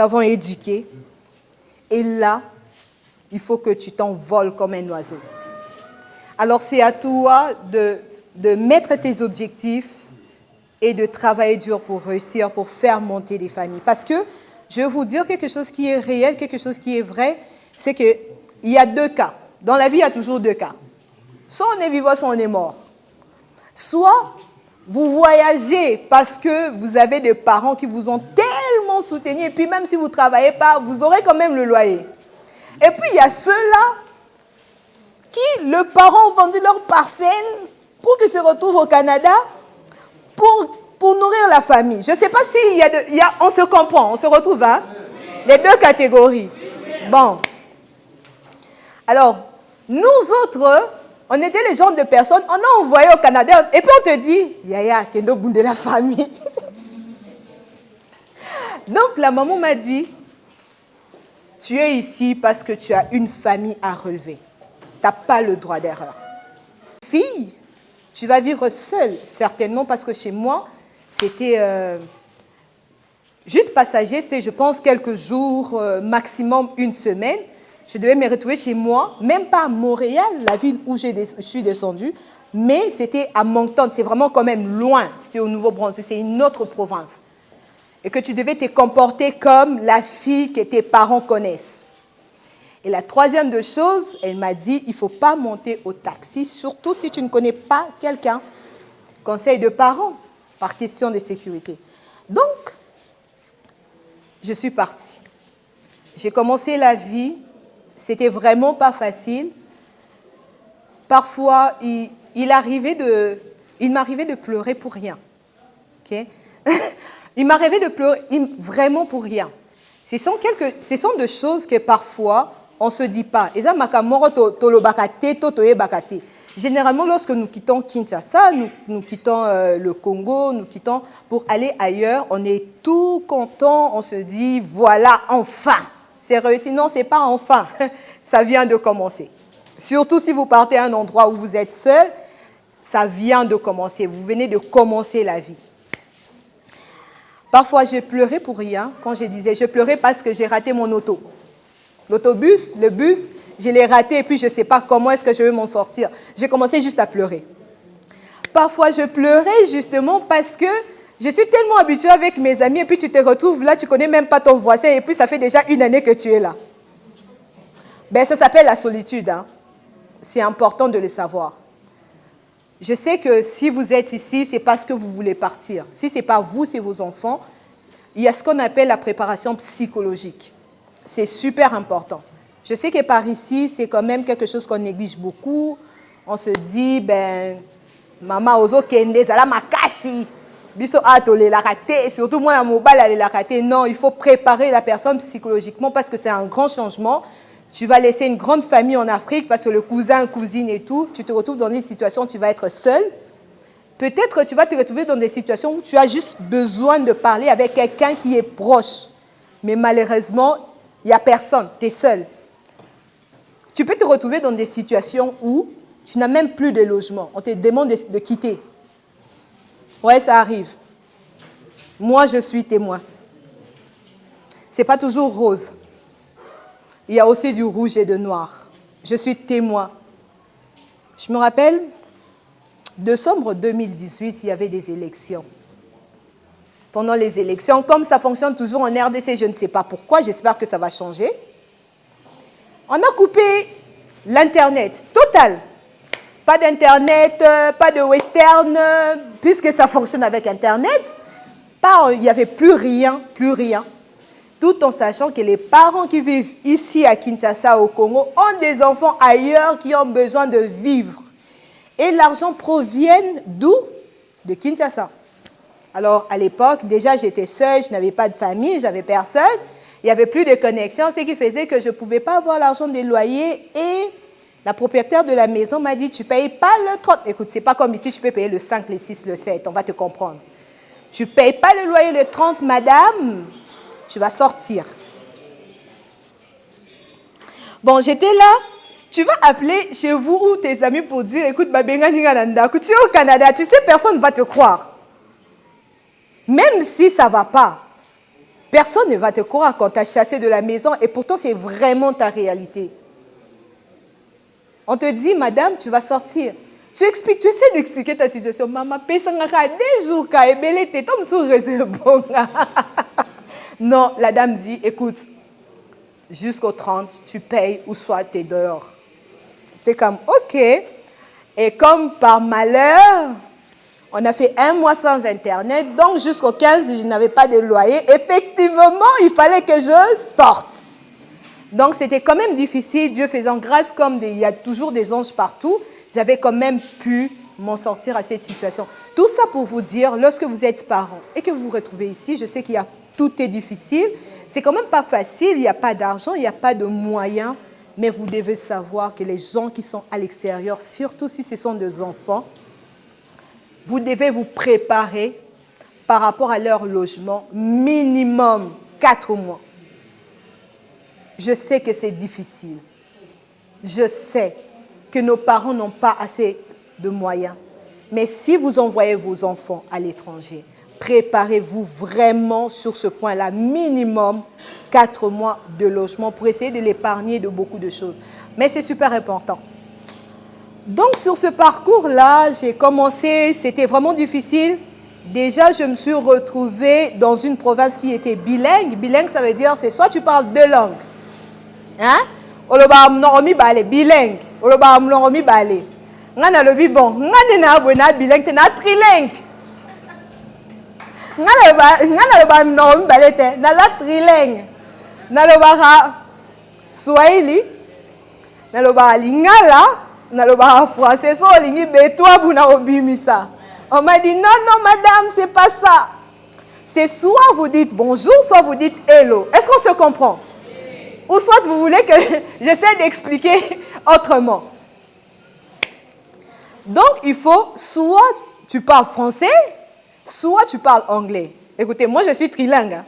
t'avons éduqué. Et là, il faut que tu t'envoles comme un oiseau. Alors, c'est à toi de mettre tes objectifs et de travailler dur pour réussir, pour faire monter des familles. Parce que, je vais vous dire quelque chose qui est réel, quelque chose qui est vrai, c'est qu'il y a deux cas. Dans la vie, il y a toujours deux cas. Soit on est vivant, soit on est mort. Soit vous voyagez parce que vous avez des parents qui vous ont tellement soutenu, et puis même si vous ne travaillez pas, vous aurez quand même le loyer. Et puis il y a ceux-là qui, le parent, ont vendu leur parcelle pour qu'ils se retrouvent au Canada pour nourrir la famille. Je ne sais pas s'il on se comprend, on se retrouve, hein? Les deux catégories. Bon. Alors, nous autres, on était les genres de personnes, on a envoyé au Canada, et puis on te dit, Yaya, Kendo Boun de la famille. Donc, la maman m'a dit, tu es ici parce que tu as une famille à relever. Tu n'as pas le droit d'erreur. Fille, tu vas vivre seule, certainement, parce que chez moi, c'était juste passager, c'était, je pense, quelques jours, maximum une semaine. Je devais me retrouver chez moi, même pas à Montréal, la ville où je suis descendue, mais c'était à Moncton, c'est vraiment quand même loin, c'est au Nouveau-Brunswick, c'est une autre province. Et que tu devais te comporter comme la fille que tes parents connaissent. Et la troisième de choses, elle m'a dit, il ne faut pas monter au taxi, surtout si tu ne connais pas quelqu'un. Conseil de parents, par question de sécurité. Donc, je suis partie. J'ai commencé la vie. C'était vraiment pas facile. Parfois, il m'arrivait de pleurer pour rien. Okay? Il m'arrivait de pleurer vraiment pour rien. Ce sont des choses que parfois, on ne se dit pas. Généralement, lorsque nous quittons Kinshasa, nous quittons le Congo, nous quittons pour aller ailleurs, on est tout content, on se dit, voilà, enfin. C'est réussi. Non, ce n'est pas enfin. Ça vient de commencer. Surtout si vous partez à un endroit où vous êtes seul, ça vient de commencer. Vous venez de commencer la vie. Parfois, je pleurais pour rien. Quand je disais, je pleurais parce que j'ai raté mon auto. L'autobus, le bus, je l'ai raté et puis je ne sais pas comment est-ce que je vais m'en sortir. J'ai commencé juste à pleurer. Parfois, je pleurais justement parce que je suis tellement habituée avec mes amis et puis tu te retrouves là, tu ne connais même pas ton voisin et puis ça fait déjà une année que tu es là. Ben, ça s'appelle la solitude. Hein. C'est important de le savoir. Je sais que si vous êtes ici, c'est parce que vous voulez partir. Si ce n'est pas vous, c'est vos enfants. Il y a ce qu'on appelle la préparation psychologique. C'est super important. Je sais que par ici, c'est quand même quelque chose qu'on néglige beaucoup. On se dit, ben, maman ozo kende, zala makasi. Biso atole la raté, surtout moi la mobile elle la raté. Non, il faut préparer la personne psychologiquement parce que c'est un grand changement. Tu vas laisser une grande famille en Afrique parce que le cousin, cousine et tout, tu te retrouves dans une situation où tu vas être seul. Peut-être que tu vas te retrouver dans des situations où tu as juste besoin de parler avec quelqu'un qui est proche. Mais malheureusement, il n'y a personne, tu es seul. Tu peux te retrouver dans des situations où tu n'as même plus de logement. On te demande de quitter. Ouais, ça arrive. Moi, je suis témoin. Ce n'est pas toujours rose. Il y a aussi du rouge et du noir. Je suis témoin. Je me rappelle, décembre 2018, il y avait des élections. Pendant les élections, comme ça fonctionne toujours en RDC, je ne sais pas pourquoi, j'espère que ça va changer. On a coupé l'Internet, total. Pas d'Internet, pas de western, puisque ça fonctionne avec Internet. Il n'y avait plus rien, plus rien. Tout en sachant que les parents qui vivent ici à Kinshasa, au Congo, ont des enfants ailleurs qui ont besoin de vivre. Et l'argent provient d'où? De Kinshasa. Alors, à l'époque, déjà, j'étais seule, je n'avais pas de famille, je n'avais personne. Il n'y avait plus de connexion, ce qui faisait que je ne pouvais pas avoir l'argent des loyers. Et la propriétaire de la maison m'a dit, tu ne payes pas le 30. Écoute, ce n'est pas comme ici, tu peux payer le 5, le 6, le 7, on va te comprendre. Tu ne payes pas le loyer le 30, madame, tu vas sortir. Bon, j'étais là. Tu vas appeler chez vous ou tes amis pour dire, écoute, Babenga Ningananda, tu es au Canada, tu sais, personne ne va te croire. Même si ça ne va pas, Personne ne va te croire quand tu as chassé de la maison et pourtant c'est vraiment ta réalité. On te dit, madame, tu vas sortir. Tu expliques, tu essaies d'expliquer ta situation. Maman, des jours, non, la dame dit, écoute, jusqu'au 30, tu payes ou soit tu es dehors. Tu es comme, ok. Et comme par malheur, on a fait 1 mois sans Internet, donc jusqu'au 15, je n'avais pas de loyer. Effectivement, il fallait que je sorte. Donc c'était quand même difficile, Dieu faisant grâce, comme il y a toujours des anges partout, j'avais quand même pu m'en sortir à cette situation. Tout ça pour vous dire, lorsque vous êtes parent et que vous vous retrouvez ici, je sais qu'il y a tout est difficile, c'est quand même pas facile, il n'y a pas d'argent, il n'y a pas de moyens, mais vous devez savoir que les gens qui sont à l'extérieur, surtout si ce sont des enfants, vous devez vous préparer par rapport à leur logement, minimum 4 mois. Je sais que c'est difficile. Je sais que nos parents n'ont pas assez de moyens. Mais si vous envoyez vos enfants à l'étranger, préparez-vous vraiment sur ce point-là, minimum 4 mois de logement pour essayer de l'épargner de beaucoup de choses. Mais c'est super important. Donc sur ce parcours-là, j'ai commencé, c'était vraiment difficile. Déjà, je me suis retrouvée dans une province qui était bilingue. Bilingue, ça veut dire, c'est soit tu parles 2 langues. Hein? Oloba mnomi balé bilingue. Oloba mnomi balé. Ngana lobi bon. Ngana na bona bilingue te na trilingue. Ngana loba mnomi balé te na la trilingue. Na loba Swahili. Na loba lingala. Na loba français so lingi betwa buna obimisa. On m'a dit non non madame, c'est pas ça. C'est soit vous dites bonjour, soit vous dites hello. Est-ce qu'on se comprend? Ou soit vous voulez que j'essaie d'expliquer autrement. Donc, il faut soit tu parles français, soit tu parles anglais. Écoutez, moi je suis trilingue, hein.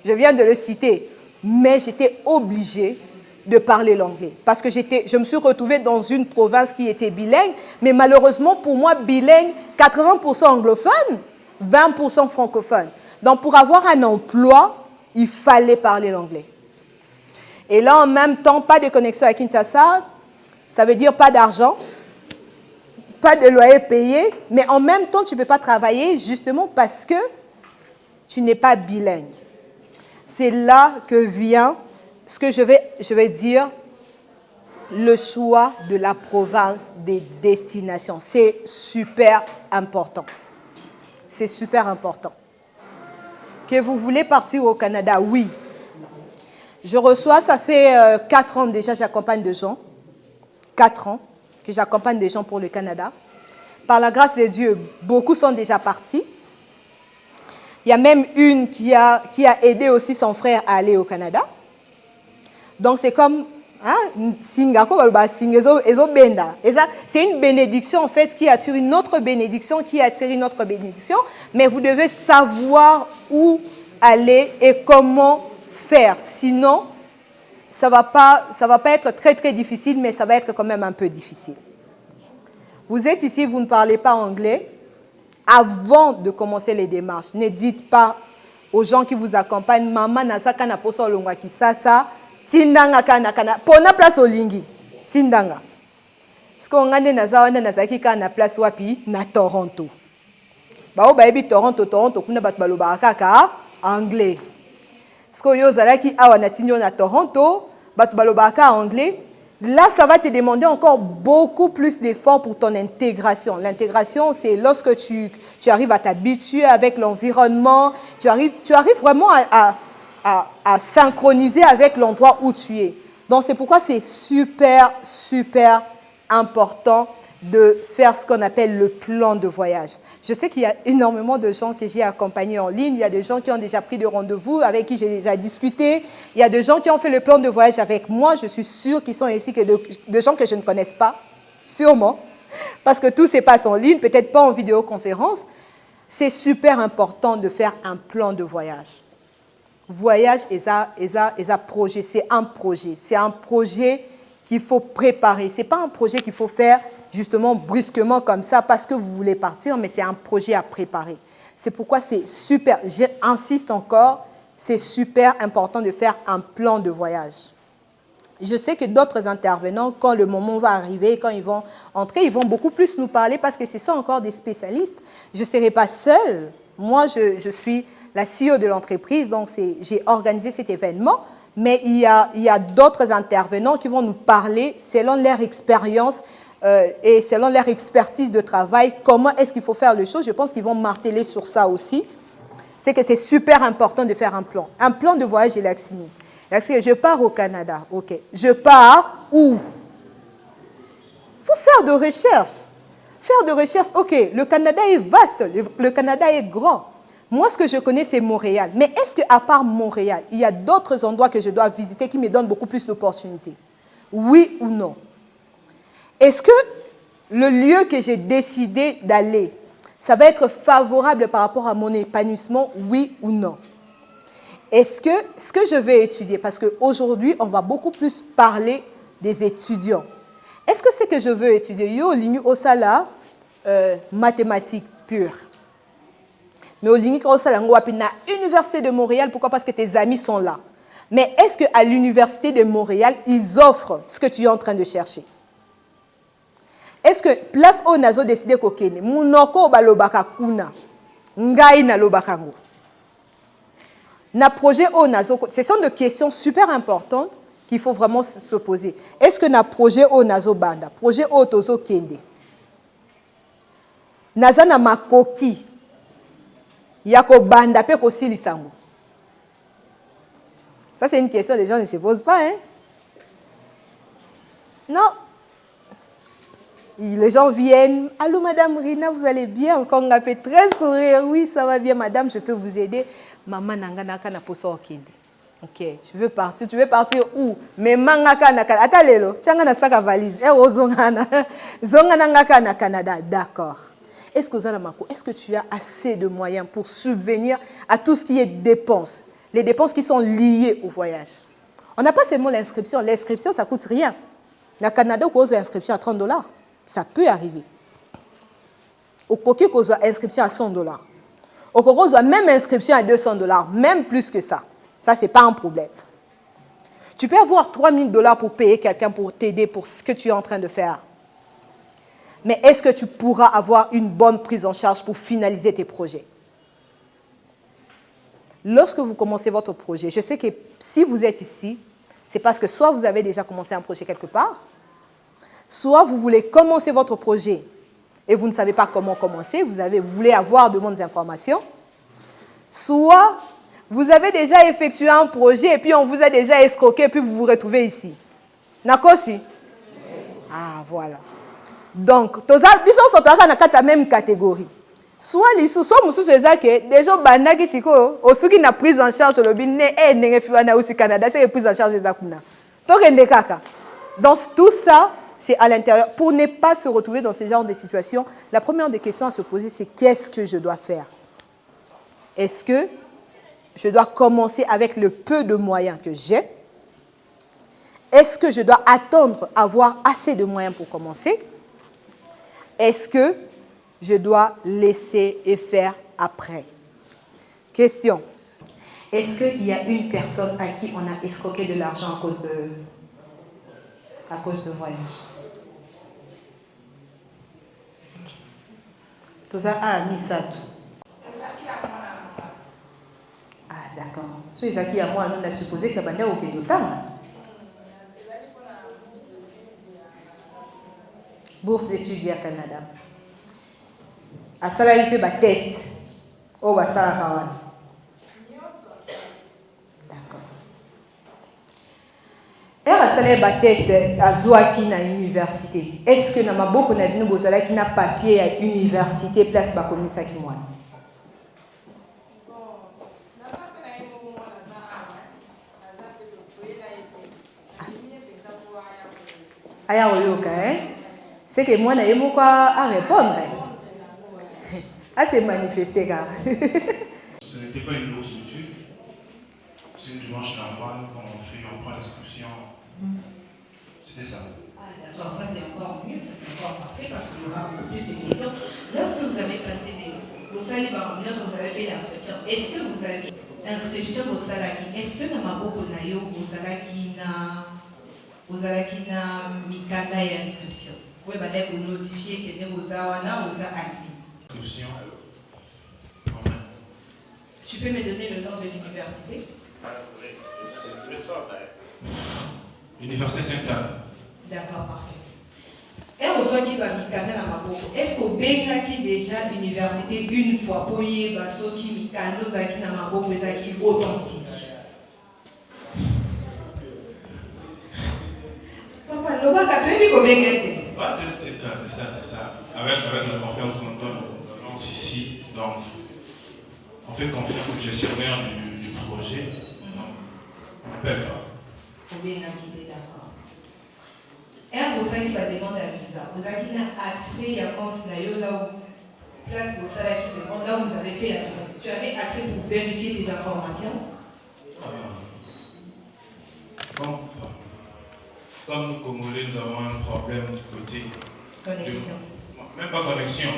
Je viens de le citer, mais j'étais obligée de parler l'anglais. Parce que je me suis retrouvée dans une province qui était bilingue, mais malheureusement pour moi, bilingue, 80% anglophone, 20% francophone. Donc, pour avoir un emploi, il fallait parler l'anglais. Et là, en même temps, pas de connexion à Kinshasa, ça veut dire pas d'argent, pas de loyer payé, mais en même temps, tu ne peux pas travailler justement parce que tu n'es pas bilingue. C'est là que vient ce que je vais dire, le choix de la province des destinations. C'est super important. C'est super important. Que vous voulez partir au Canada, oui. Je reçois, ça fait 4 ans déjà, j'accompagne des gens. 4 ans que j'accompagne des gens pour le Canada. Par la grâce de Dieu, beaucoup sont déjà partis. Il y a même une qui a aidé aussi son frère à aller au Canada. Donc c'est comme, c'est une bénédiction en fait qui attire une autre bénédiction, qui attire une autre bénédiction. Mais vous devez savoir où aller et comment faire. Sinon, ça va pas être très très difficile, mais ça va être quand même un peu difficile. Vous êtes ici, vous ne parlez pas anglais. Avant de commencer les démarches, ne dites pas aux gens qui vous accompagnent, maman nasaka na poso longwa kisasa, tindanga kana pona place olingi, tindanga. Ce qu'on a nazawana nazaki kana place wapi na Toronto. Ba o baebi Toronto kuna bat baloba kaka anglais. Ce qu'on yo zalaki awa na tinyo na Toronto, bat baloba kaka anglais. Là, ça va te demander encore beaucoup plus d'efforts pour ton intégration. L'intégration, c'est lorsque tu arrives à t'habituer avec l'environnement, tu arrives vraiment à synchroniser avec l'endroit où tu es. Donc, c'est pourquoi c'est super, super important de faire ce qu'on appelle le plan de voyage. Je sais qu'il y a énormément de gens que j'ai accompagnés en ligne. Il y a des gens qui ont déjà pris des rendez-vous, avec qui j'ai déjà discuté. Il y a des gens qui ont fait le plan de voyage avec moi. Je suis sûre qu'ils sont ici que de gens que je ne connaisse pas, sûrement, parce que tout se passe en ligne, peut-être pas en vidéoconférence. C'est super important de faire un plan de voyage. Voyage est un projet, c'est un projet. C'est un projet qu'il faut préparer. Ce n'est pas un projet qu'il faut faire justement brusquement comme ça parce que vous voulez partir, mais c'est un projet à préparer. C'est pourquoi c'est super, j'insiste encore, c'est super important de faire un plan de voyage. Je sais que d'autres intervenants, quand le moment va arriver, quand ils vont entrer, ils vont beaucoup plus nous parler parce que ce sont encore des spécialistes. Je ne serai pas seule. Moi, je suis la CEO de l'entreprise, donc j'ai organisé cet événement. Mais il y a d'autres intervenants qui vont nous parler selon leur expérience et selon leur expertise de travail, comment est-ce qu'il faut faire les choses. Je pense qu'ils vont marteler sur ça aussi. C'est que c'est super important de faire un plan. Un plan de voyage, il est signé. Je pars au Canada, ok. Je pars où? Il faut faire de recherche. Faire de recherche, ok, le Canada est vaste, le Canada est grand. Moi, ce que je connais, c'est Montréal. Mais est-ce qu'à part Montréal, il y a d'autres endroits que je dois visiter qui me donnent beaucoup plus d'opportunités? Oui ou non? Est-ce que le lieu que j'ai décidé d'aller, ça va être favorable par rapport à mon épanouissement? Oui ou non? Est-ce que ce que je vais étudier, parce qu'aujourd'hui, on va beaucoup plus parler des étudiants. Est-ce que ce que je veux étudier, yo, ligne au sala, mathématiques pures. Mais au ligne au sala, on l'Université de Montréal, pourquoi? Parce que tes amis sont là. Mais est-ce qu'à l'Université de Montréal, ils offrent ce que tu es en train de chercher? Est-ce que place au nazo décidé kokene, munoko balobaka kuna, ngai na lobakango. Na projet au nazo, ce sont des questions super importantes qu'il faut vraiment se poser. Est-ce que na projet au nazo banda, projet au tozo kende, naza na makoki, yako banda pe kosi lisango. Ça c'est une question que les gens ne se posent pas, hein? Non. Les gens viennent, allô Madame Rina, vous allez bien? Encore on fait très sourire, oui ça va bien Madame, je peux vous aider. Maman nanga na poso okende. Ok, tu veux partir où? Mais mangaka na Canada. Attends lelo, tianga na sac à valise. Zongana ngaka na Canada, d'accord. Est-ce que tu as assez de moyens pour subvenir à tout ce qui est dépenses, les dépenses qui sont liées au voyage? On n'a pas seulement l'inscription. L'inscription, ça coûte rien. Na Canada, on a inscription à $30. Ça peut arriver. Au Coquille, on a inscription à $100. Au Coco, on a même inscription à $200, même plus que ça. Ça, ce n'est pas un problème. Tu peux avoir $3000 pour payer quelqu'un pour t'aider pour ce que tu es en train de faire. Mais est-ce que tu pourras avoir une bonne prise en charge pour finaliser tes projets? Lorsque vous commencez votre projet, je sais que si vous êtes ici, c'est parce que soit vous avez déjà commencé un projet quelque part, soit vous voulez commencer votre projet et vous ne savez pas comment commencer, vous voulez avoir de bonnes informations, soit vous avez déjà effectué un projet et puis on vous a déjà escroqué et puis vous vous retrouvez ici. D'accord aussi? Ah, voilà. Donc, ils sont dans la même catégorie. Soit les sous-sommes que des gens qui sont qui n'ont prise en charge le binet et aussi Canada, c'est prise en charge des akuna. Donc, tout ça, c'est à l'intérieur. Pour ne pas se retrouver dans ce genre de situation, la première des questions à se poser, c'est qu'est-ce que je dois faire? Est-ce que je dois commencer avec le peu de moyens que j'ai? Est-ce que je dois attendre avoir assez de moyens pour commencer? Est-ce que je dois laisser et faire après? Question. Est-ce qu'il y a une personne à qui on a escroqué de l'argent à cause de voyage? Tout ça a mis ça. Ah, d'accord. So, ils ont moi, on a supposé que la bande au Kédotan. Bourse d'études à Canada. À ça, il fait un test. Oh, bah, ça, d'accord. Et à ça, il test à Zouaki à l'université. Est-ce que nous avons beaucoup de qui n'a papier à l'université, place à commis ça qui moi? C'est que moi, je n'ai pas à répondre. Ah, c'est manifesté, car. Ce n'était pas une bourse d'études, c'est une démarche normale quand on prend l'inscription. C'était ça. Ah, d'accord, ça c'est encore mieux, ça c'est encore parfait parce qu'il y aura beaucoup plus de questions. Lorsque vous avez passé des. Vous savez, lorsque vous avez fait l'inscription, est-ce que vous avez inscription au salaki. Est-ce que dans ma boîte na yo au salaki na mikanda et inscription? Oui, bah dès que vous notifiez que vous avez Inscription. Tu peux me donner le nom de l'université? Université Sainte-Anne. D'accord, parfait. Et aux gens qui va mikanda na maboko, est-ce qu'au benga qui déjà l'université une fois pour y baso qui mikando zaki na maboko zaki authentique? Papa, l'oba kapemi ko benga ete. C'est ça. Avec la confiance qu'on donne aux gens ici, donc on fait confiance au gestionnaire du projet. On n'appelle pas. Au benga qui est d'accord. Et vous savez qui va demander un visa. Vous avez accès à compte là où place pour ça qui demande là où vous avez fait la demande. Tu avais accès pour vérifier tes informations? Comme nous Congolais, nous avons un problème du côté connexion. Même pas connexion,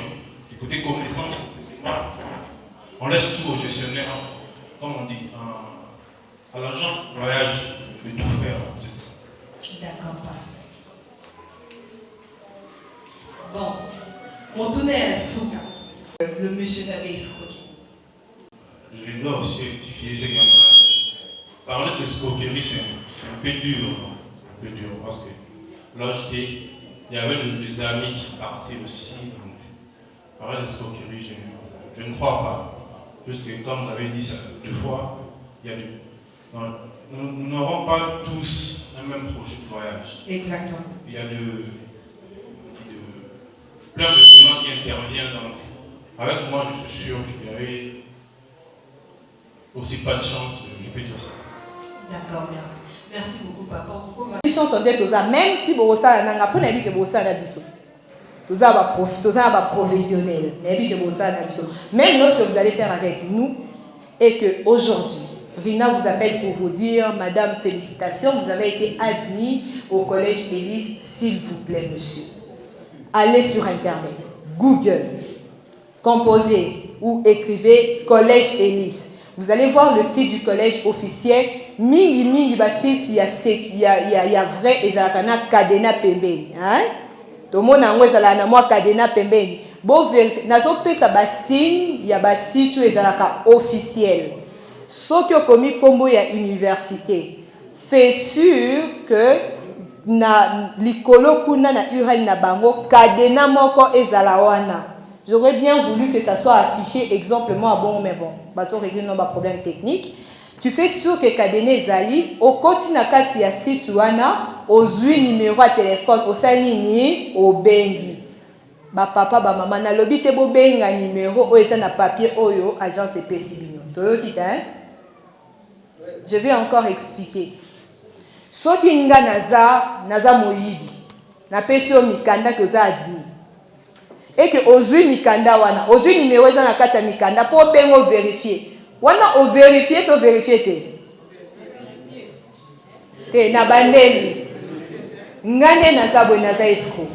du côté connaissance. On laisse tout au gestionnaire, comme on dit, à l'agent voyage de tout faire. D'accord, parfait. Bon, on tournait à Souka. Le monsieur t'avait escroqué. Je dois aussi rectifier ces gamins. Parler de escroquerie, c'est un peu dur. Parce que là, il y avait des amis qui partaient aussi. Donc, parler d'escroquerie, je ne crois pas. Puisque, comme vous avez dit ça deux fois, il y a nous n'avons pas tous un même projet de voyage. Exactement. Il y a plein de gens qui interviennent. Donc, avec moi, je suis sûr qu'il y avait aussi pas de chance, je peux dire ça. D'accord, merci. Merci beaucoup, papa. Même si vous avez un professionnel, même lorsque vous allez faire avec nous, et qu'aujourd'hui, Rina vous appelle pour vous dire, Madame, félicitations, vous avez été admis au collège Élise, s'il vous plaît, monsieur. Allez sur Internet, Google, composez ou écrivez collège Élise. Vous allez voir le site du collège officiel. Mingi site il y a vrai et ça kana cadena pembeni. Hein? Tout le monde a un moi cadena pembeni. Bon vérifier. Nazo pesa ba signe il y a ba site et ça officiel. Ce qui a commis combo ya université. Fait sûr que na likolo kuna na urine na bango cadena moko ezala wana. J'aurais bien voulu que ça soit affiché exemplement à bon, mais bon, baso régler nos problèmes techniques. Tu fais sûr que Kadene Zali, au quotidien kati ya site wana, aux numéro à téléphone, au salini, au bengi. Ba papa, ba maman, na lobi te bo benga numéro, o esa na papier oyo, agence EPC Bignon. Toyo kita, hein? Je vais encore expliquer. Soki nga naza moyibi, na pesio mikanda que za admis. Et que ozui mikanda wana, ozui numéro za na kati ya mikanda pour bengo vérifier. Wana o vérifier to vérifier te. Te na bandeli. Ngane na zabwe na za escroc.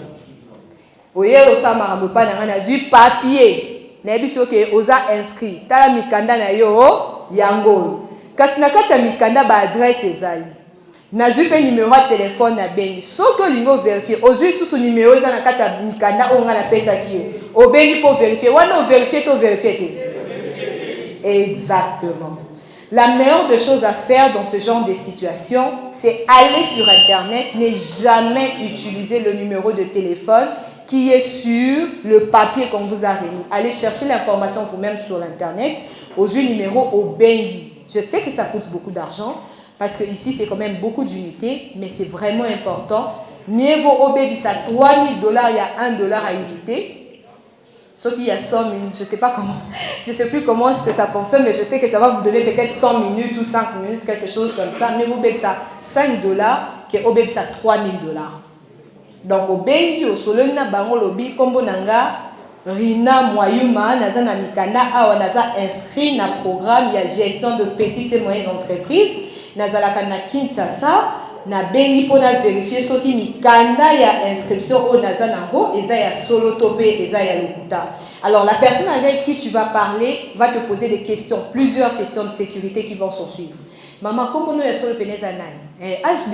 Oyero sa marambo pa na ngana zui papier. Na biso ke oza inscrit. Tala mikanda na yo yango. Kasi na kati ya mikanda ba adresse ezali. Nazui pe numéro de téléphone na bengi. Soko lingo vérifier. Ozui sous numéro za na kati ya mikanda o ngana pesa kiyo. O bengi pour vérifier. Wana o vérifier to vérifier te. Exactement. La meilleure des choses à faire dans ce genre de situation, c'est aller sur Internet, ne jamais utiliser le numéro de téléphone qui est sur le papier qu'on vous a remis. Allez chercher l'information vous-même sur l'Internet, aux numéros au Bengi. Je sais que ça coûte beaucoup d'argent, parce que ici c'est quand même beaucoup d'unités, mais c'est vraiment important. Mieux vaut obéir à $3 000, il y a $1 à éviter. Sauf qu'il y a 100 minutes, je ne sais pas comment, je ne sais plus comment est-ce que ça fonctionne, mais je sais que ça va vous donner peut-être 100 minutes ou 5 minutes, quelque chose comme ça. Mais vous payez ça $5, que vous payez ça $3 000. Donc, au Bengi, au Solona, Bango Lobby, Kombo Nanga, Rina Moyuma, Naza Namikanda, Awa Naza inscrit dans le programme, il y a gestion de petites et moyennes entreprises, Naza Lakana Kinshasa, na bengi pona vérifier ce qui mikanda ya inscription au nazanango eza ya solo topé eza ya lokuta. Alors la personne avec qui tu vas parler va te poser des questions, plusieurs questions de sécurité qui vont s'en suivre. Maman, comment nous sommes le âge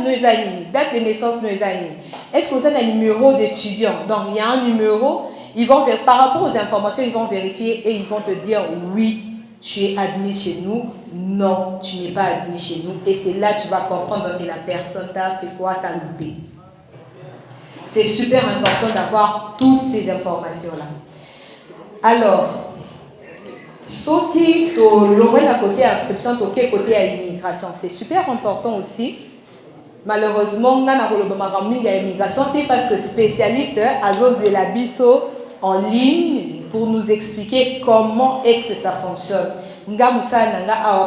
no nini, date de naissance no nini. Est-ce que vous avez un numéro d'étudiant? Donc il y a un numéro, ils vont faire par rapport aux informations, ils vont vérifier et ils vont te dire oui, tu es admis chez nous, non, tu n'es pas admis chez nous. Et c'est là que tu vas comprendre que la personne t'a fait quoi, t'a loupé. C'est super important d'avoir toutes ces informations-là. Alors, ce qui est à côté inscription, côté immigration, c'est super important aussi. Malheureusement, on a immigration parce que spécialiste de la biso en ligne pour nous expliquer comment est-ce que ça fonctionne.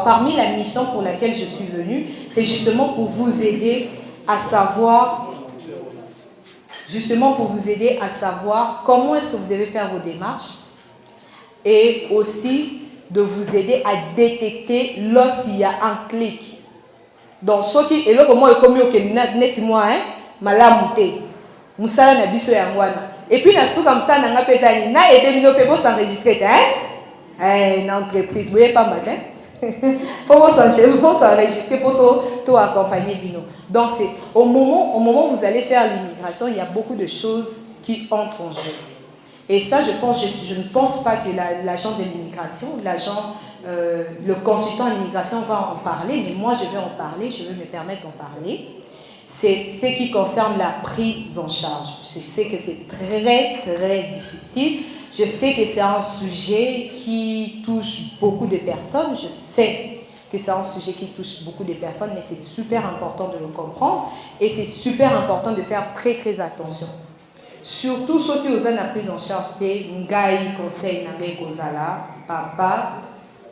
Parmi la mission pour laquelle je suis venue, c'est justement pour vous aider à savoir comment est-ce que vous devez faire vos démarches et aussi de vous aider à détecter lorsqu'il y a un clic. Donc, ce qui est là, comment est commis au net moi, malamouté, moussala na biso yangwana. Et puis, na sou comme ça, na nga pesani, na aidé mino pe bo s'enregistrer, une entreprise, vous voyez pas matin. Faut s'enregistrer pour tout accompagner bino. Donc, c'est au moment où vous allez faire l'immigration, il y a beaucoup de choses qui entrent en jeu. Et ça, je ne pense pas que l'agent de l'immigration, le consultant en immigration va en parler, mais moi je vais en parler, je vais me permettre d'en parler. C'est ce qui concerne la prise en charge. Je sais que c'est très, très difficile. Je sais que c'est un sujet qui touche beaucoup de personnes. Je sais que c'est un sujet qui touche beaucoup de personnes, mais c'est super important de le comprendre et c'est super important de faire très, très attention. Surtout ceux qui ont la prise en charge, c'est Ngai conseil Ngai Kozala, papa,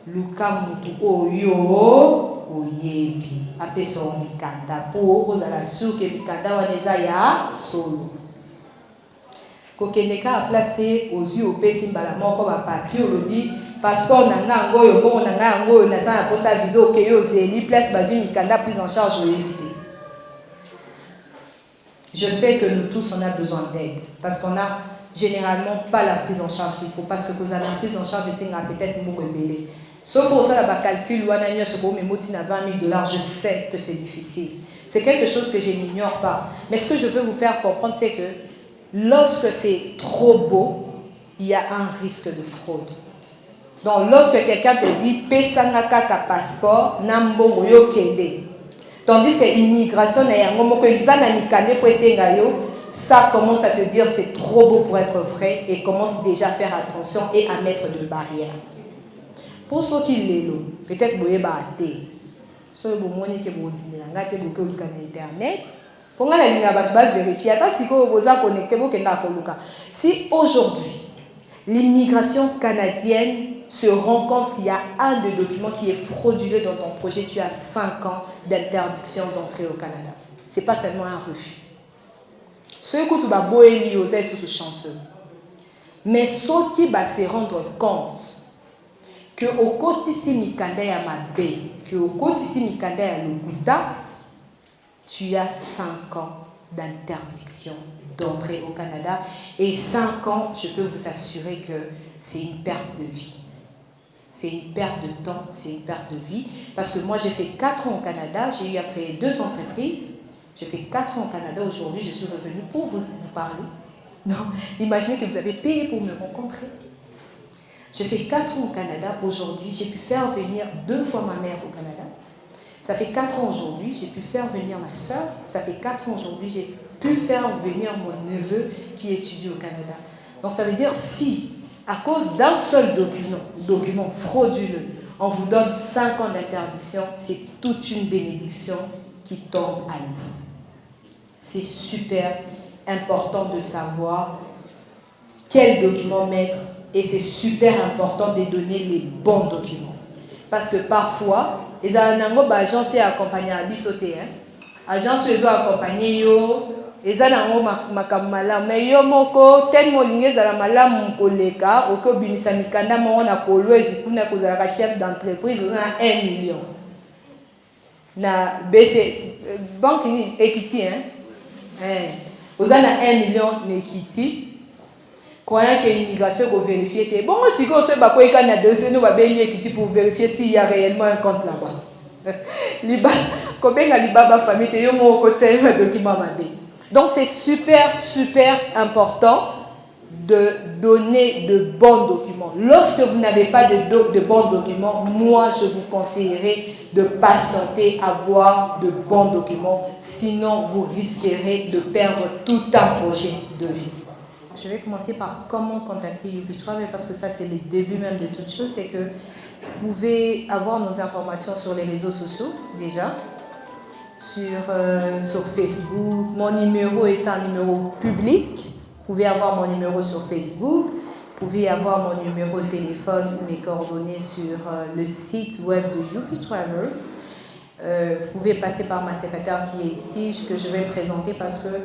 Luka Mutu Oyo, Oyebi, Apeso Mikanda, pour Ozala Souk et Mikanda Waneza ya solo. Kokeneka a placé aux yeux au PC Mbalamon comme un papier au lobby, parce qu'on a un goyo, on a un goyo, on a un poste à viser au Keyo Zéli, place Bazu Mikanda prise en charge Oyebi. Je sais que nous tous, on a besoin d'aide parce qu'on n'a généralement pas la prise en charge qu'il faut. Parce que vous avez la prise en charge, c'est peut-être moins rebellé. Sauf pour ça, le calcul, $20,000, je sais que c'est difficile. C'est quelque chose que je n'ignore pas. Mais ce que je veux vous faire comprendre, c'est que lorsque c'est trop beau, il y a un risque de fraude. Donc, lorsque quelqu'un te dit « Pesangaka ka passeport, nambo moyo kende ». Tandis que l'immigration, ça commence à te dire c'est trop beau pour être vrai et commence déjà à faire attention et à mettre des barrières. Pour ceux qui l'ont, peut-être que vous avez ceux qui ont internet, pour vérifier, si aujourd'hui l'immigration canadienne se rend compte qu'il y a un des documents qui est frauduleux dans ton projet, tu as 5 ans d'interdiction d'entrer au Canada. Ce n'est pas seulement un refus. Ceux qui sont chanceux. Mais ceux qui vont se rendre compte que au côté Mikanda ya Mabé, que au côté Mikanda ya Lokuta, tu as 5 ans d'interdiction d'entrer au Canada. Et 5 ans, je peux vous assurer que c'est une perte de vie. C'est une perte de temps, c'est une perte de vie. Parce que moi, j'ai fait 4 ans au Canada, j'ai eu à créer 2 entreprises. J'ai fait 4 ans au Canada, aujourd'hui, je suis revenue pour vous parler. Non, imaginez que vous avez payé pour me rencontrer. J'ai fait 4 ans au Canada, aujourd'hui, j'ai pu faire venir 2 fois ma mère au Canada. Ça fait 4 ans aujourd'hui, j'ai pu faire venir ma soeur. Ça fait 4 ans aujourd'hui, j'ai pu faire venir mon neveu qui étudie au Canada. Donc ça veut dire si, à cause d'un seul document frauduleux, on vous donne 5 ans d'interdiction, c'est toute une bénédiction qui tombe à nous. C'est super important de savoir quel document mettre et c'est super important de donner les bons documents. Parce que parfois, les agences accompagnent à bisoté, agence accompagné yo, les makamala, mais yo moko tellement ligné za la malamu koleka, oko binisa mikanda mo na kolwezi kuna kozala chef d'entreprise on a 1 million. na BC banque Equity vous avez 1 million d'Equity. Croyant qu'il y a une migration pour vérifier. Bon, si vous avez un dossier, nous allons Equity pour vérifier s'il y a réellement un compte là-bas. Combien de Alibaba famille te yo mo côté document mandé. Donc c'est super important de donner de bons documents. Lorsque vous n'avez pas de bons documents, moi je vous conseillerais de patienter à avoir de bons documents, sinon vous risquerez de perdre tout un projet de vie. Je vais commencer par comment contacter UP Travel parce que ça c'est le début même de toute chose, c'est que vous pouvez avoir nos informations sur les réseaux sociaux déjà, sur Facebook. Mon numéro est un numéro public. Vous pouvez avoir mon numéro sur Facebook. Vous pouvez avoir mon numéro de téléphone, mes coordonnées sur le site web de UP Travels. Vous pouvez passer par ma secrétaire qui est ici, que je vais présenter parce que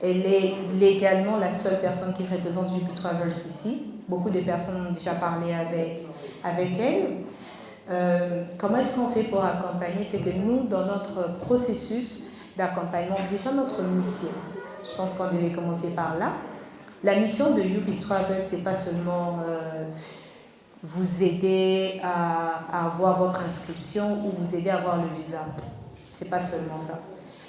elle est légalement la seule personne qui représente UP Travels ici. Beaucoup de personnes ont déjà parlé avec elle. Comment est-ce qu'on fait pour accompagner? C'est que nous, dans notre processus d'accompagnement, déjà notre mission, je pense qu'on devait commencer par là. La mission de UP Travel, ce n'est pas seulement vous aider à avoir votre inscription ou vous aider à avoir le visa. Ce n'est pas seulement ça.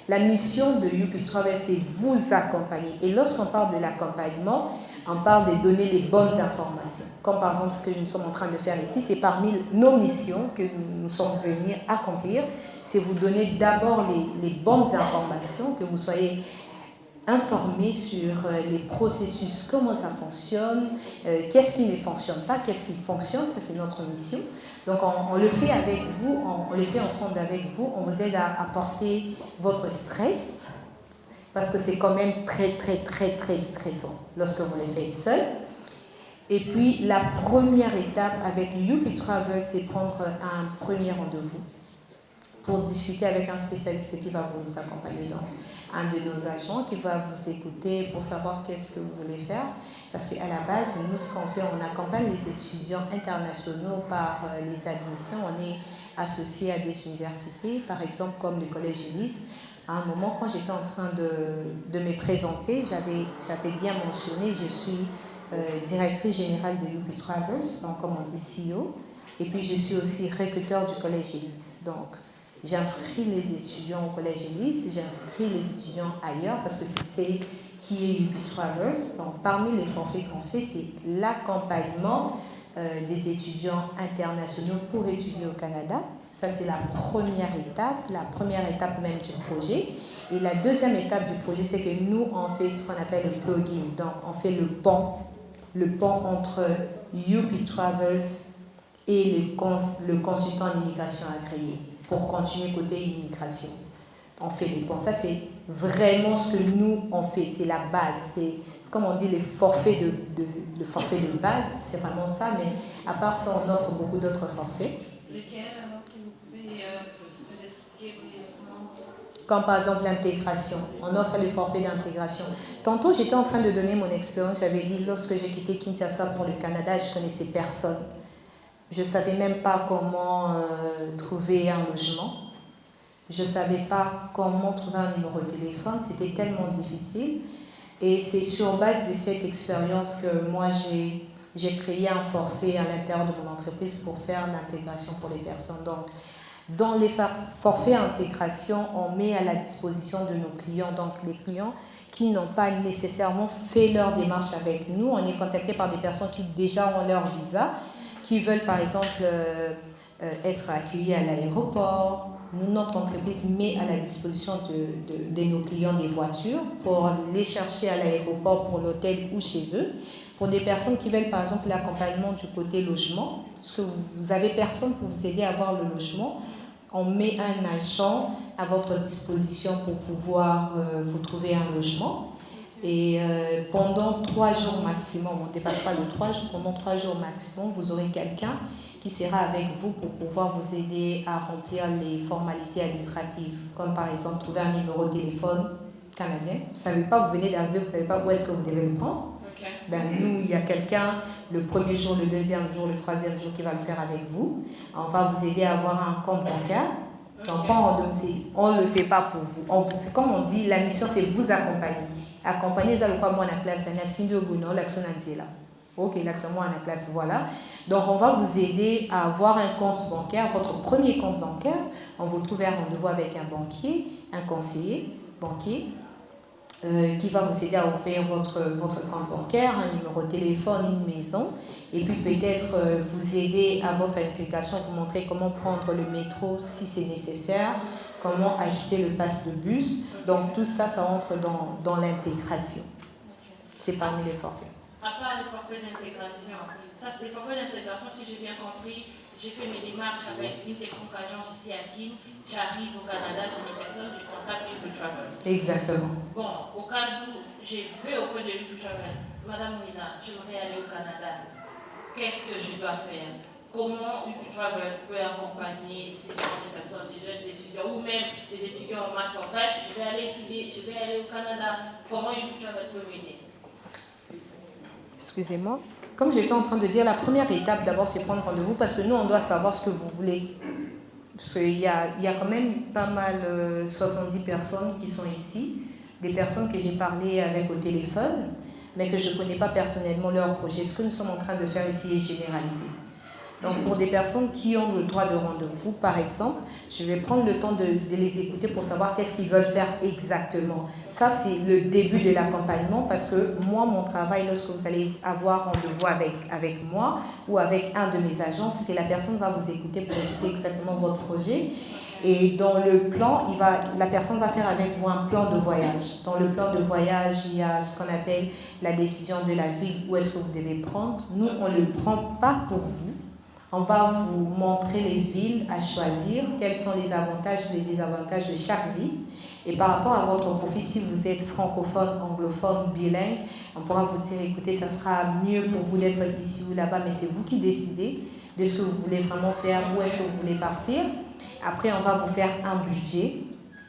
La mission de UP Travel, c'est vous accompagner. Et lorsqu'on parle de l'accompagnement, on parle de donner les bonnes informations. Comme par exemple ce que nous sommes en train de faire ici, c'est parmi nos missions que nous sommes venus accomplir, c'est vous donner d'abord les bonnes informations, que vous soyez informés sur les processus, comment ça fonctionne, qu'est-ce qui ne fonctionne pas, qu'est-ce qui fonctionne, ça c'est notre mission. Donc on le fait avec vous, on le fait ensemble avec vous, on vous aide à apporter votre stress, parce que c'est quand même très stressant lorsque vous le faites seul. Et puis la première étape avec UP Travel, c'est prendre un premier rendez-vous pour discuter avec un spécialiste qui va vous accompagner, donc un de nos agents qui va vous écouter pour savoir qu'est-ce que vous voulez faire. Parce qu'à la base, nous, ce qu'on fait, on accompagne les étudiants internationaux par les admissions. On est associé à des universités, par exemple comme le Collège Ulysse. À un moment, quand j'étais en train de me présenter, j'avais bien mentionné, je suis directrice générale de UP Travels, donc comme on dit CEO, et puis je suis aussi recruteur du Collège Ulysse. Donc, j'inscris les étudiants au Collège Ulysse, j'inscris les étudiants ailleurs parce que c'est qui est UP Travels. Donc, parmi les forfaits qu'on fait, c'est l'accompagnement des étudiants internationaux pour étudier au Canada. Ça, c'est la première étape même du projet. Et la deuxième étape du projet, c'est que nous, on fait ce qu'on appelle le plugin. Donc, on fait le pont entre UP Travels et le consultant en immigration agréé pour continuer côté immigration. On fait les ponts. Ça, c'est vraiment ce que nous, on fait. C'est la base. C'est comme on dit, le forfait de base. C'est vraiment ça. Mais à part ça, on offre beaucoup d'autres forfaits. Lequel, alors, si vous pouvez nous expliquer brièvement? Comme par exemple l'intégration. On offre les forfaits d'intégration. Tantôt, j'étais en train de donner mon expérience. J'avais dit, lorsque j'ai quitté Kinshasa pour le Canada, je connaissais personne. Je ne savais même pas comment trouver un logement. Je ne savais pas comment trouver un numéro de téléphone. C'était tellement difficile. Et c'est sur base de cette expérience que moi, j'ai créé un forfait à l'intérieur de mon entreprise pour faire l'intégration pour les personnes. Donc, dans les forfaits intégration, on met à la disposition de nos clients, donc les clients qui n'ont pas nécessairement fait leur démarche avec nous. On est contacté par des personnes qui déjà ont leur visa, qui veulent par exemple être accueillis à l'aéroport. Nous, notre entreprise met à la disposition de nos clients des voitures pour les chercher à l'aéroport, pour l'hôtel ou chez eux. Pour des personnes qui veulent par exemple l'accompagnement du côté logement, parce que vous n'avez personne pour vous aider à avoir le logement, on met un agent à votre disposition pour pouvoir vous trouver un logement. Et pendant 3 jours maximum, on ne dépasse pas les 3 jours, pendant 3 jours maximum, vous aurez quelqu'un qui sera avec vous pour pouvoir vous aider à remplir les formalités administratives, comme par exemple trouver un numéro de téléphone canadien. Vous ne savez pas, vous venez d'arriver, vous ne savez pas où est-ce que vous devez le prendre. Okay. Ben, nous, il y a quelqu'un, le premier jour, le deuxième jour, le troisième jour qui va le faire avec vous. On va vous aider à avoir un compte bancaire. Donc, quand on ne le fait pas pour vous. C'est comme on dit, la mission, c'est vous accompagner. Accompagner, ça, le quoi, moi, en classe, l'action là. Ok, l'action, moi, en classe, voilà. Donc, on va vous aider à avoir un compte bancaire, votre premier compte bancaire. On vous trouve un rendez-vous avec un banquier, un conseiller banquier, qui va vous aider à ouvrir votre compte bancaire, un numéro de téléphone, une maison, et puis peut-être vous aider à votre intégration, vous montrer comment prendre le métro si c'est nécessaire, comment acheter le pass de bus. Donc tout ça, ça entre dans l'intégration. C'est parmi les forfaits. À part les forfaits d'intégration, ça c'est les forfaits d'intégration, si j'ai bien compris, j'ai fait mes démarches avec une quelconque agence ici à Kim, j'arrive au Canada, je n'ai personne, je contacte Libre Travel. Exactement. Bon, au cas où j'ai vu auprès de Libre Travel, Madame Rina, j'aimerais aller au Canada, qu'est-ce que je dois faire? Comment Libre Travel peut accompagner ces personnes, des jeunes étudiants ou même des étudiants en master? Bref, je vais aller étudier, je vais aller au Canada, comment Libre Travel peut m'aider? Excusez-moi. Comme j'étais en train de dire, la première étape d'abord c'est prendre rendez-vous parce que nous on doit savoir ce que vous voulez. Parce qu'il y a quand même pas mal, 70 personnes qui sont ici, des personnes que j'ai parlé avec au téléphone, mais que je ne connais pas personnellement leur projet. Ce que nous sommes en train de faire ici est généralisé. Donc pour des personnes qui ont le droit de rendez-vous, par exemple, je vais prendre le temps de les écouter pour savoir qu'est-ce qu'ils veulent faire exactement. Ça, c'est le début de l'accompagnement parce que moi, mon travail, lorsque vous allez avoir rendez-vous avec moi ou avec un de mes agents, c'est que la personne va vous écouter pour écouter exactement votre projet. Et dans le plan, la personne va faire avec vous un plan de voyage. Dans le plan de voyage, il y a ce qu'on appelle la décision de la ville, où est-ce que vous devez prendre. Nous, on ne le prend pas pour vous. On va vous montrer les villes à choisir, quels sont les avantages et les désavantages de chaque ville. Et par rapport à votre profil, si vous êtes francophone, anglophone, bilingue, on pourra vous dire, écoutez, ça sera mieux pour vous d'être ici ou là-bas, mais c'est vous qui décidez de ce que vous voulez vraiment faire, où est-ce que vous voulez partir. Après, on va vous faire un budget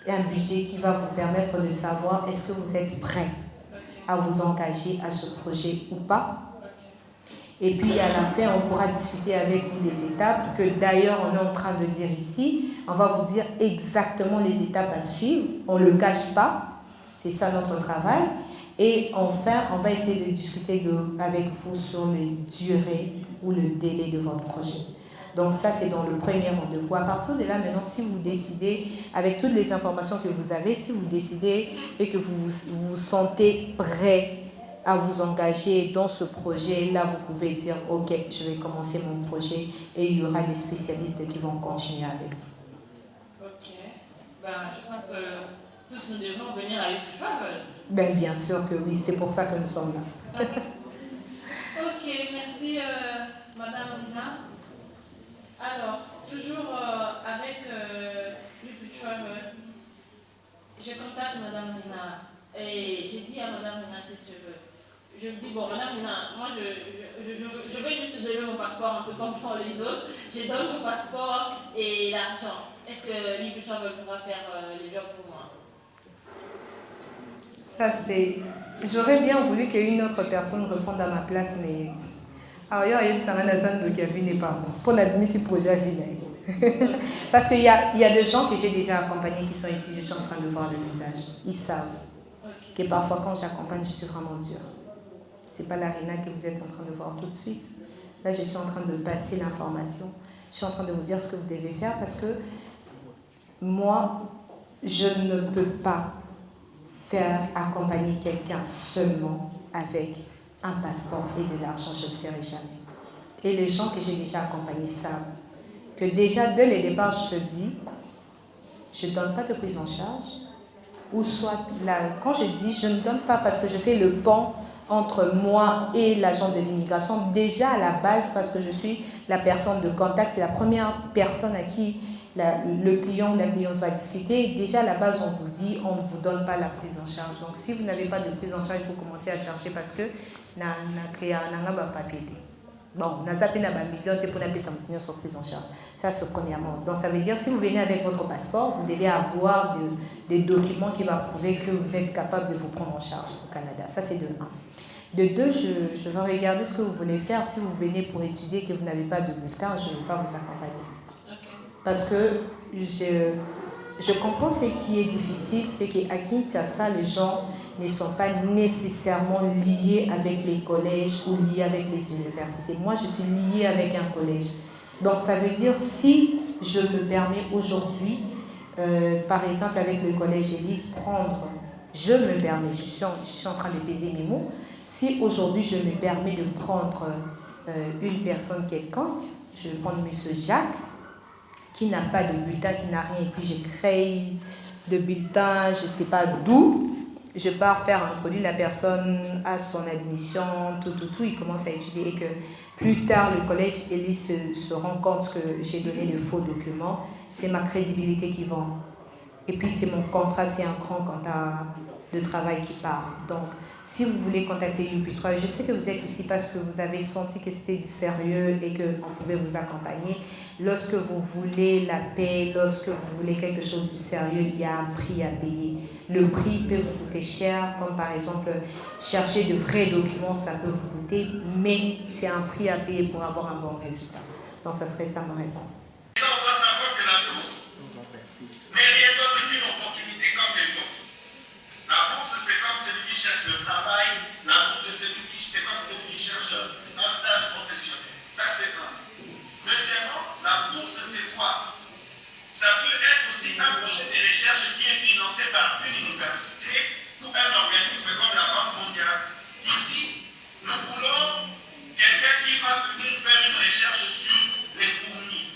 qui va vous permettre de savoir est-ce que vous êtes prêt à vous engager à ce projet ou pas. Et puis à la fin, on pourra discuter avec vous des étapes que d'ailleurs on est en train de dire ici. On va vous dire exactement les étapes à suivre. On ne le cache pas. C'est ça notre travail. Et enfin, on va essayer de discuter avec vous sur la durée ou le délai de votre projet. Donc ça, c'est dans le premier rendez-vous. À partir de là, maintenant, si vous décidez, avec toutes les informations que vous avez, si vous décidez et que vous vous sentez prêt à vous engager dans ce projet, là, vous pouvez dire, OK, je vais commencer mon projet et il y aura des spécialistes qui vont continuer avec vous. OK. Je crois que tous nous devons venir à Libre Travel. Bien sûr que oui, c'est pour ça que nous sommes là. OK, merci Madame Rina. Alors, toujours avec Libre Travel, je contacte Madame Rina et j'ai dit à Madame Rina si tu veux. Je me dis, bon, Madame Rina, moi je vais juste donner mon passeport un peu comme font les autres. Je donne mon passeport et l'argent. Est-ce que Libre Travel pourra faire les jobs pour moi? Ça, c'est... J'aurais bien voulu qu'une autre personne réponde à ma place, mais... Parce qu'il y a des gens que j'ai déjà accompagnés qui sont ici, je suis en train de voir le visage. Ils savent que parfois quand j'accompagne, je suis vraiment dure. Ce n'est pas la Rina que vous êtes en train de voir tout de suite. Là, je suis en train de passer l'information. Je suis en train de vous dire ce que vous devez faire parce que moi, je ne peux pas faire accompagner quelqu'un seulement avec un passeport et de l'argent, je ne le ferai jamais. Et les gens que j'ai déjà accompagnés savent que déjà, dès le départ, je te dis, je ne donne pas de prise en charge. Ou soit, quand je dis, je ne donne pas parce que je fais le pont entre moi et l'agent de l'immigration, déjà à la base, parce que je suis la personne de contact, c'est la première personne à qui le client ou la cliente va discuter. Déjà à la base, on vous dit, on ne vous donne pas la prise en charge. Donc si vous n'avez pas de prise en charge, il faut commencer à chercher parce que na créé un papier. Bon, on a zappé na million pour la prise en charge. Ça, c'est premièrement. Donc ça veut dire, si vous venez avec votre passeport, vous devez avoir des documents qui vont prouver que vous êtes capable de vous prendre en charge au Canada. Ça, c'est de 1. De 2, je vais regarder ce que vous voulez faire. Si vous venez pour étudier et que vous n'avez pas de bulletin, je ne vais pas vous accompagner. Parce que je comprends ce qui est difficile, c'est qu'à Kinshasa, les gens ne sont pas nécessairement liés avec les collèges ou liés avec les universités. Moi, je suis liée avec un collège. Donc, ça veut dire, si je me permets aujourd'hui, par exemple avec le collège Élise, je suis en train de peser mes mots, si aujourd'hui je me permets de prendre une personne quelconque, je vais prendre M. Jacques, qui n'a pas de bulletin, qui n'a rien, et puis je crée de bulletin, je ne sais pas d'où, je pars faire introduire la personne à son admission, tout, il commence à étudier, et que plus tard le collège Élise se rend compte que j'ai donné de faux documents, c'est ma crédibilité qui vend. Et puis c'est mon contrat, c'est un grand contrat de travail qui part. Donc, si vous voulez contacter UP3, je sais que vous êtes ici parce que vous avez senti que c'était du sérieux et qu'on pouvait vous accompagner. Lorsque vous voulez la paix, lorsque vous voulez quelque chose de sérieux, il y a un prix à payer. Le prix peut vous coûter cher, comme par exemple chercher de vrais documents, ça peut vous coûter, mais c'est un prix à payer pour avoir un bon résultat. Donc ça serait ça ma réponse. On doit savoir que la bourse n'est rien d'autre qu'une opportunité comme les autres. La bourse, c'est comme celui qui cherche le travail. La bourse, c'est comme celui qui cherche un stage professionnel. Ça, c'est un. Deuxièmement, la bourse, c'est quoi? Ça peut être aussi un projet de recherche qui est financé par une université ou un organisme comme la Banque mondiale qui dit nous voulons quelqu'un qui va venir faire une recherche sur les fourmis.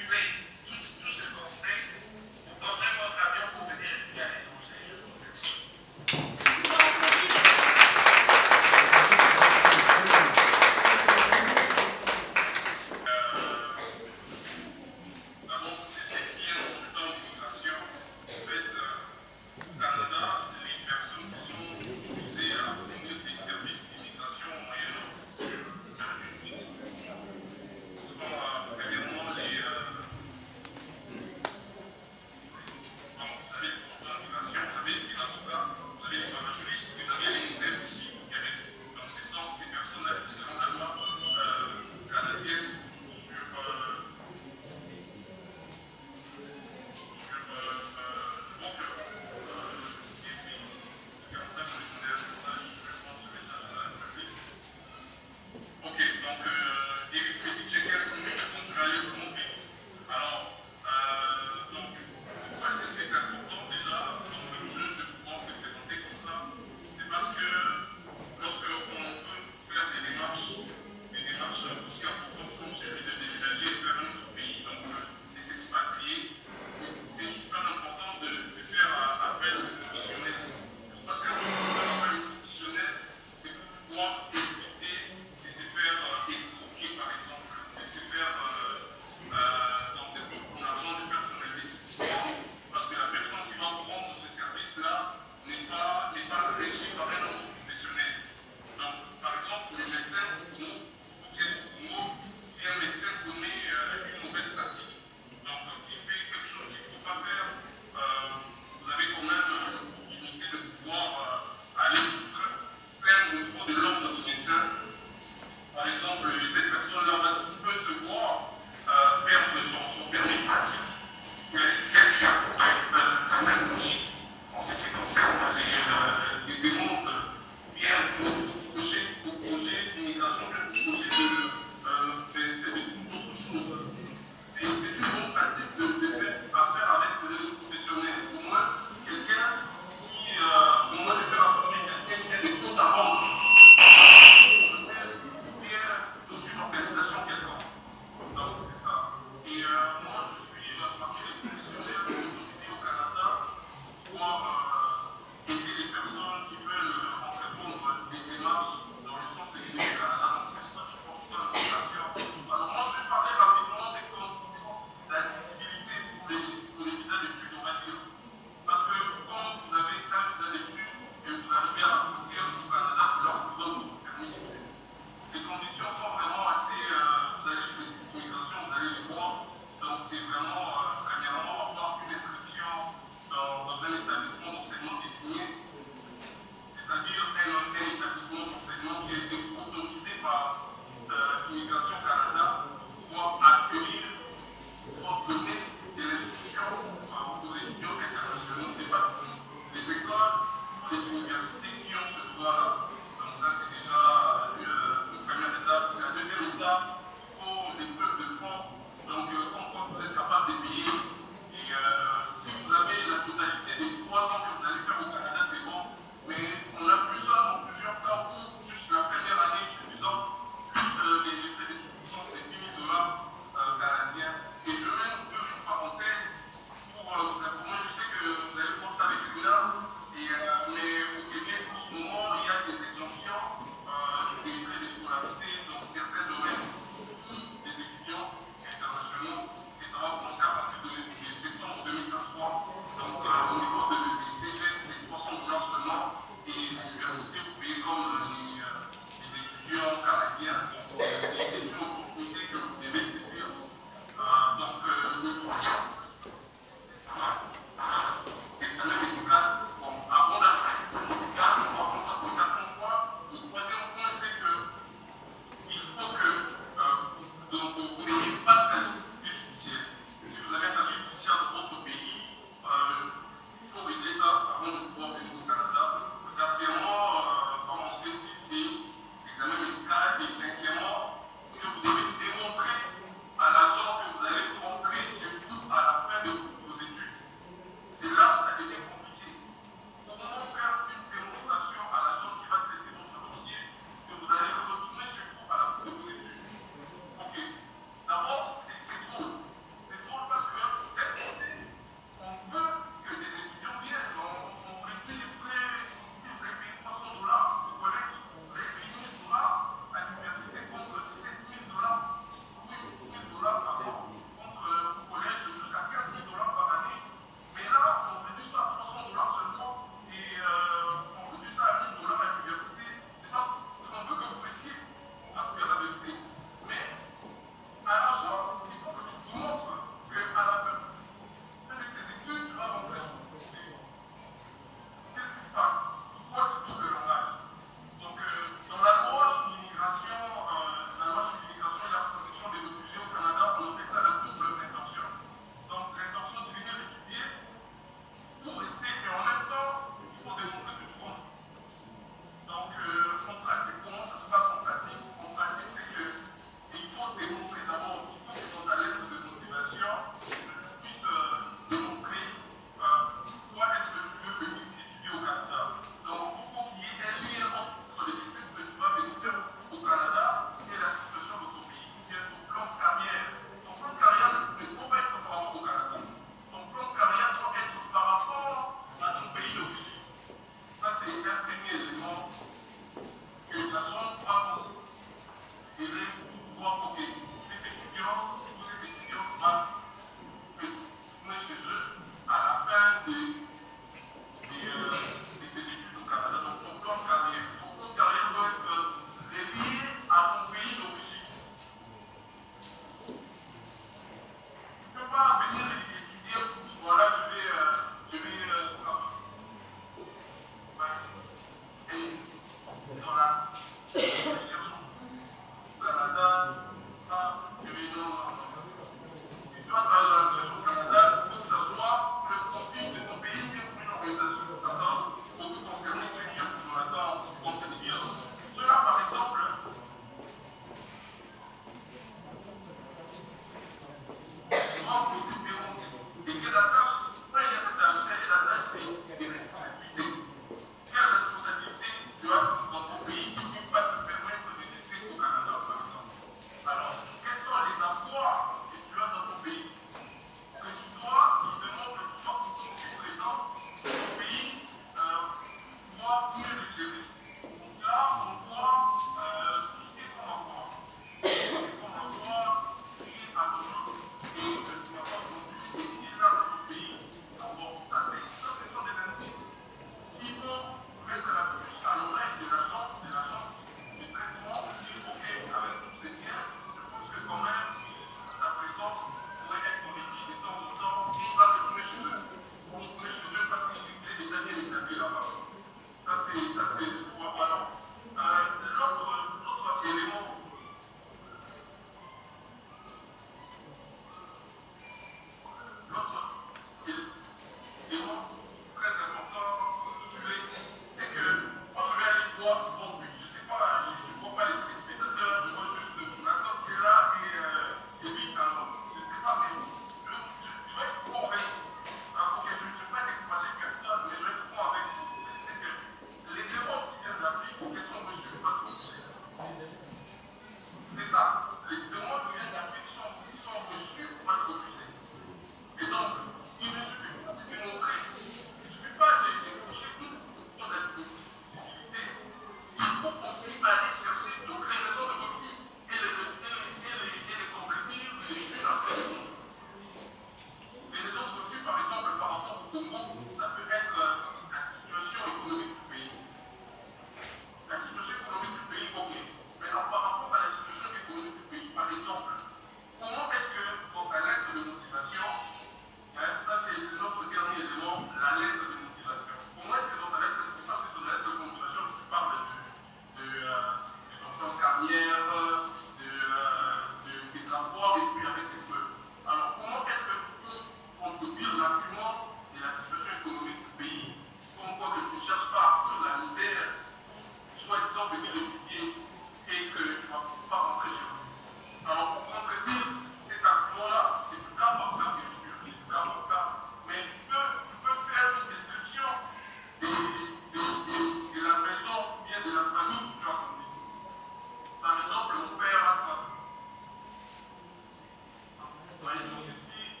ceci,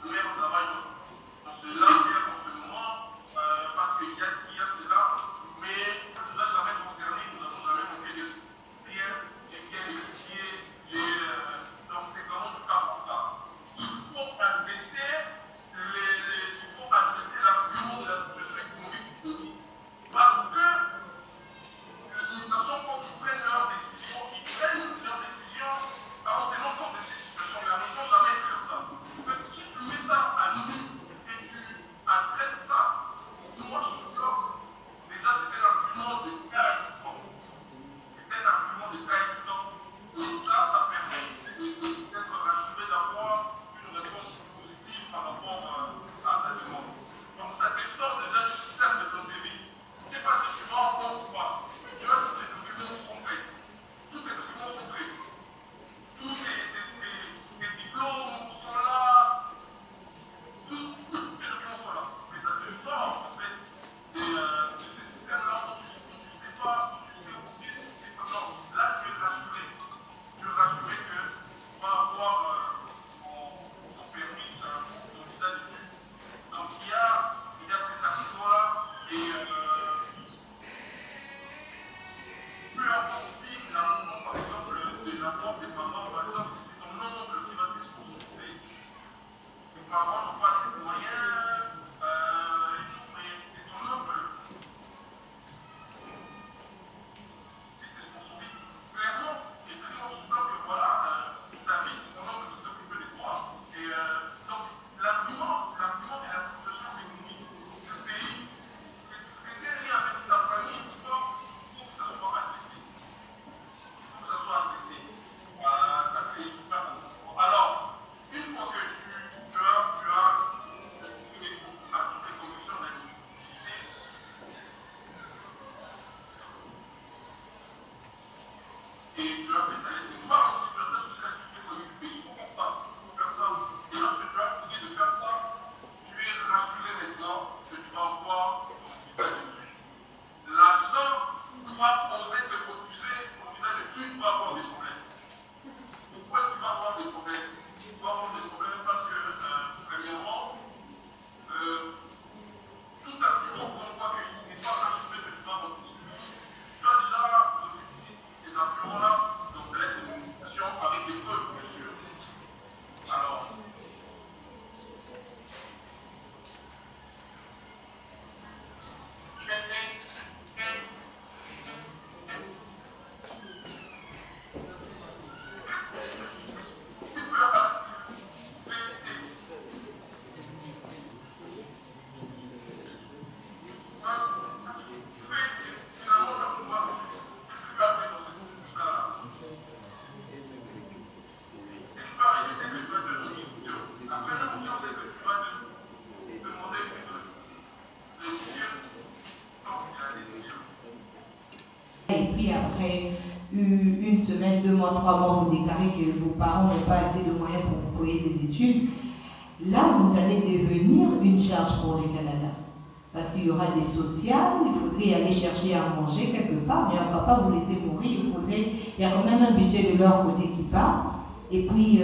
le maire travaille dans cela, dans ce moment, parce qu'il y a cela, mais ça ne nous a jamais concerné, nous n'avons jamais manqué de rien, j'ai bien expliqué, donc c'est vraiment du cas par cas. Il faut adresser l'argument de la situation économique du pays. Parce que les agents, quand ils prennent leurs décisions en tenant compte de cette situation-là. Ils n'ont jamais écrit ça. Mais si tu mets ça à nous et tu adresses ça, moi je suis là. Déjà, c'était l'argument de cas évident. C'était l'argument de cas évident. Et ça permet d'être rassuré d'avoir une réponse positive par rapport à sa demande. Donc ça te sort déjà du système de loterie. Je ne sais pas si tu vas en compte ou pas. Tu as tous les documents qui sont prêts. Tous les documents sont prêts. Tous les diplômes sont là. Tous les documents sont là. Mais ça te sort en fait de ce système-là où tu ne sais pas, où tu sais où tu es. Non, là tu es rassuré. Tu es rassuré que tu vas avoir ton permis, ton visa d'études. Donc il y a cet argument-là et peu importe aussi l'argument, par exemple, de l'apport des parents, par exemple, si c'est ton oncle qui va te sponsoriser, tes parents n'ont pas assez de moyens et tout, mais c'est ton oncle qui te sponsorise. Clairement, écrit en sous-bloc que voilà, toute ta vie, c'est ton oncle qui s'occupe de toi. Et donc, l'argument de la situation économique du pays, que c'est lié avec ta famille ou pas, il faut que ça soit adressé. Ça c'est super important. Alors, une fois que tu as toutes les conditions d'admissibilité, et tu as fait ta lettre de devoir, si tu as fait sur la sécurité économique du pays, il ne faut pas faire ça. Et lorsque tu as fini de faire ça, tu es rassuré maintenant que tu vas avoir ton visa d'études. L'agent va oser te refuser ton visa d'études, va avoir des problèmes. Pourquoi est-ce qu'il va avoir des problèmes? Il va avoir des problèmes parce que, premièrement, tout argument qu'on voit qu'il n'est pas assuré que tu vas continuer. Tu as déjà ces arguments-là, donc lettre de motivation avec des preuves, bien sûr. Alors, Et puis après une semaine, 2 mois, 3 mois, vous déclarez que vos parents n'ont pas assez de moyens pour vous payer des études, là vous allez devenir une charge pour le Canada. Parce qu'il y aura des sociales, il faudrait aller chercher à manger quelque part, mais on ne va pas vous laisser mourir, il y a quand même un budget de leur côté qui part. Et puis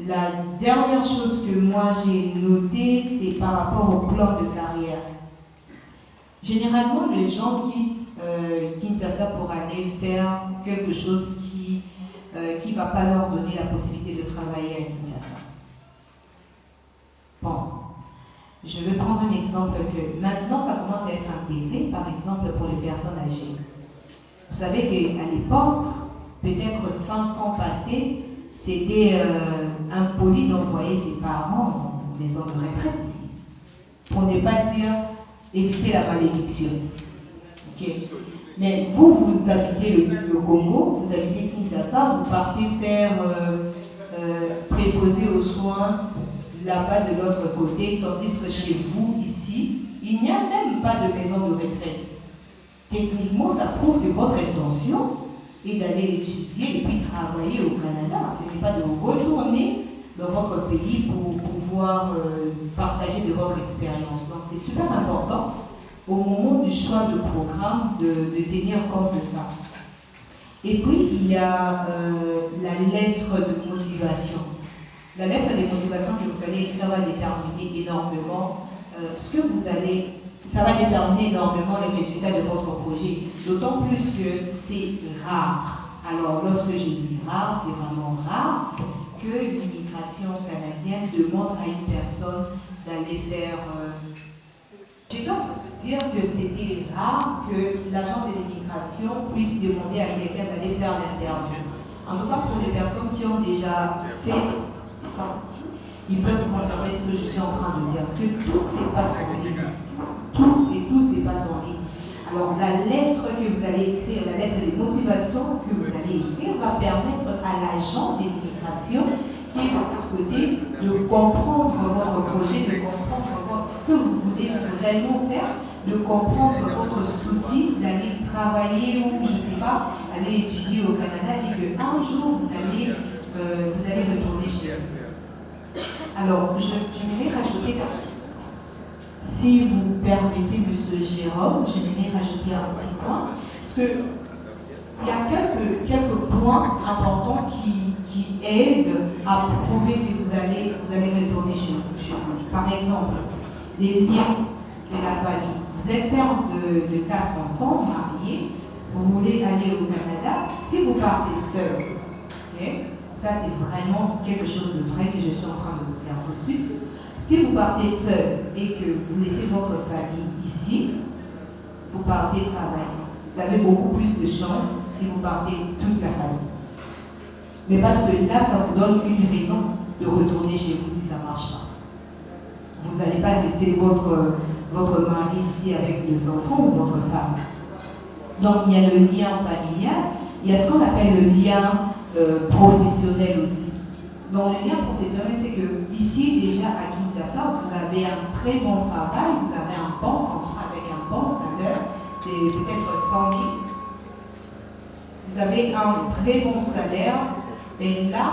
la dernière chose que moi j'ai notée, c'est par rapport au plan de carrière. Généralement, les gens quittent Kinshasa pour aller faire quelque chose qui ne va pas leur donner la possibilité de travailler à Kinshasa. Bon, je vais prendre un exemple que maintenant ça commence à être intégré, par exemple pour les personnes âgées. Vous savez qu'à l'époque, peut-être 5 ans passés, c'était impoli d'envoyer ses parents en maison de retraite ici. Pour ne pas dire éviter la malédiction. Okay. Mais vous habitez le Congo, vous habitez Kinshasa, vous partez faire préposer aux soins là-bas de l'autre côté, tandis que chez vous, ici, il n'y a même pas de maison de retraite. Techniquement, ça prouve que votre intention est d'aller étudier et puis travailler au Canada. Ce n'est pas de retourner dans votre pays pour pouvoir partager de votre expérience. Donc c'est super important au moment du choix de programme de tenir compte de ça. Et puis il y a la lettre de motivation. La lettre des motivations que vous allez écrire va déterminer énormément ça va déterminer énormément les résultats de votre projet. D'autant plus que c'est rare. Alors, lorsque je dis rare, c'est vraiment rare que l'immigration canadienne demande à une personne d'aller faire... Je dois vous dire que c'était rare que l'agent de l'immigration puisse demander à quelqu'un d'aller faire l'interview. En tout cas, pour les personnes qui ont déjà fait ils peuvent confirmer ce que je suis en train de dire. Parce que tout se passe en ligne. Tout se passe en ligne. Alors, la lettre que vous allez écrire, la lettre des motivations que vous allez écrire va permettre à l'agent de l'immigration qui est de votre côté de comprendre votre projet, de comprendre ce que vous voulez réellement faire, de comprendre votre souci d'aller travailler ou, je ne sais pas, aller étudier au Canada et qu'un jour, vous allez retourner chez vous. Alors, j'aimerais rajouter, si vous permettez, M. Jérôme, j'aimerais rajouter un petit point, parce qu'il y a quelques points importants qui aident à prouver que vous allez retourner chez vous. Par exemple, les liens de la famille. Vous êtes père de 4 enfants mariés, vous voulez aller au Canada, si vous partez seul, okay? Ça, c'est vraiment quelque chose de vrai que je suis en train de vous faire tout de suite. Si vous partez seul et que vous laissez votre famille ici, vous partez travailler. Vous avez beaucoup plus de chance si vous partez toute la famille. Mais parce que là, ça vous donne une raison de retourner chez vous si ça ne marche pas. Vous n'allez pas laisser votre mari ici avec les enfants ou votre femme. Donc, il y a le lien familial, il y a ce qu'on appelle le lien professionnel aussi. Donc le lien professionnel, c'est que ici déjà à Kinshasa, vous avez un très bon travail, vous avez un bon contrat avec un bon salaire, peut-être 100 000. Vous avez un très bon salaire, mais là,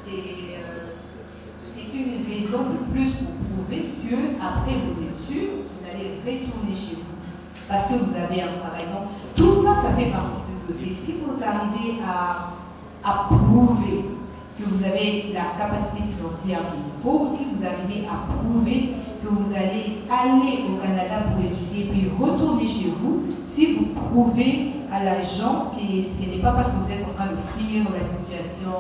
c'est une raison de plus pour prouver qu'après vos études, vous allez retourner chez vous. Parce que vous avez un travail. Donc tout ça, ça fait partie du dossier. Si vous arrivez à prouver que vous avez la capacité financière qu'il faut, aussi vous arrivez à prouver que vous allez aller au Canada pour étudier puis retourner chez vous, si vous prouvez à l'agent que ce n'est pas parce que vous êtes en train de fuir la situation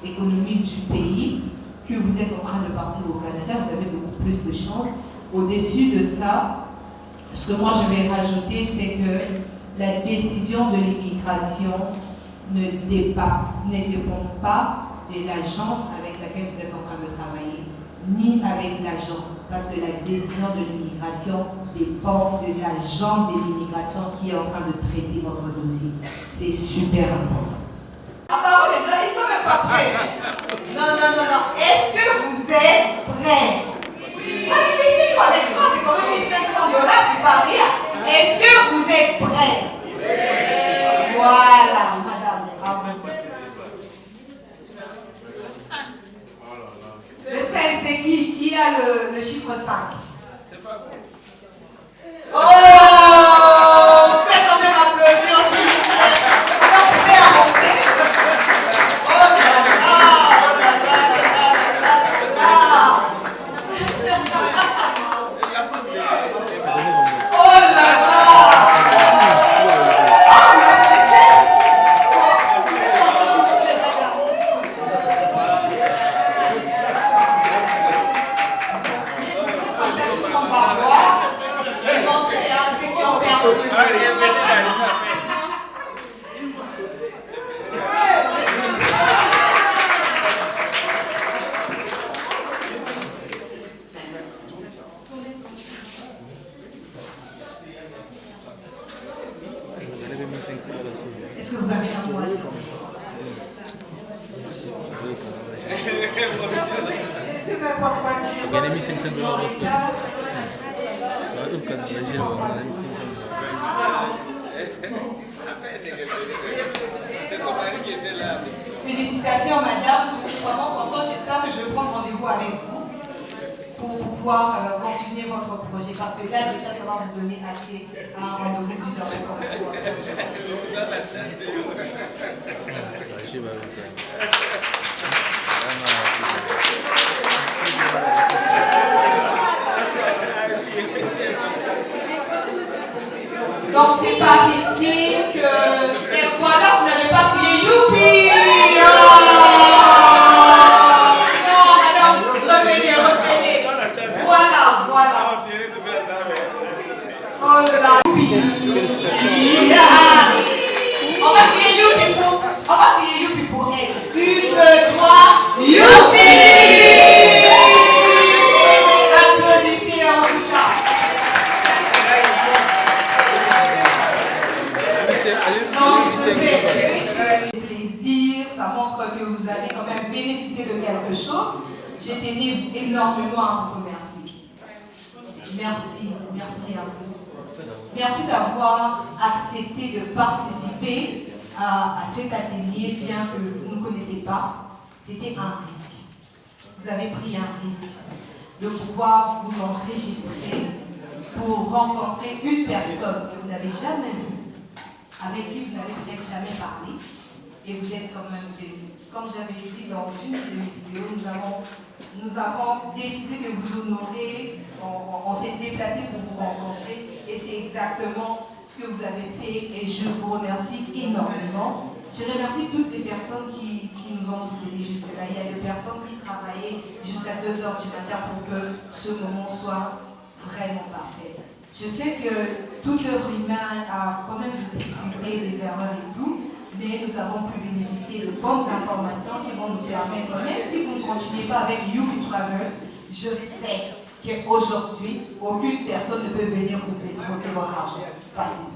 économique du pays que vous êtes en train de partir au Canada, vous avez beaucoup plus de chances. Au-dessus de ça, ce que moi je vais rajouter, c'est que la décision de l'immigration ne dépend pas de l'agence avec laquelle vous êtes en train de travailler, ni avec l'agent, parce que la décision de l'immigration dépend de l'agent de l'immigration qui est en train de traiter votre dossier. C'est super important. Attends, les gens, ils ne sont même pas prêts. Non. Est-ce que vous êtes prêts? Manifestez-vous avec moi, c'est quand même $500, c'est pas rien. Est-ce que vous êtes prêts? Voilà. Le 5, c'est qui a le chiffre 5? Oh, faites quand même applaudir, s'il vous plaît. Alors, vous pouvez avancer. Oh là là. Est-ce que vous avez un mot à dire ce soir? C'est même pas quoi dire. Gagner $1,500 aussi. Félicitations madame, je suis vraiment contente, j'espère que je vais prendre rendez-vous avec vous pour pouvoir continuer votre projet parce que là déjà ça va vous donner accès à un rendez-vous du dans le projet. chose, je tenais énormément à vous remercier. Merci à vous. Merci d'avoir accepté de participer à cet atelier, bien que vous ne connaissez pas. C'était un risque. Vous avez pris un risque de pouvoir vous enregistrer pour rencontrer une personne que vous n'avez jamais vue, avec qui vous n'avez peut-être jamais parlé, et vous êtes quand même venu. Comme j'avais dit dans une de mes vidéos, nous avons décidé de vous honorer, on s'est déplacé pour vous rencontrer, et c'est exactement ce que vous avez fait, et je vous remercie énormément. Je remercie toutes les personnes qui nous ont soutenus jusque-là. Il y a des personnes qui travaillaient jusqu'à 2 h du matin pour que ce moment soit vraiment parfait. Je sais que tout être humain a quand même des difficultés, des erreurs et tout, mais nous avons pu bénéficier de bonnes informations qui vont nous permettre, même si vous ne continuez pas avec Youpi Travers, je sais qu'aujourd'hui, aucune personne ne peut venir vous escroquer votre argent facilement.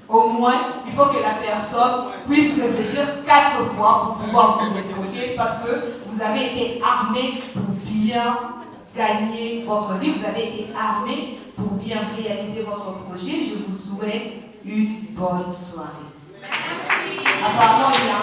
Au moins, il faut que la personne puisse réfléchir 4 fois pour pouvoir vous escroquer, parce que vous avez été armé pour bien gagner votre vie, vous avez été armé pour bien réaliser votre projet. Je vous souhaite une bonne soirée. Merci. Apparemment, il y a un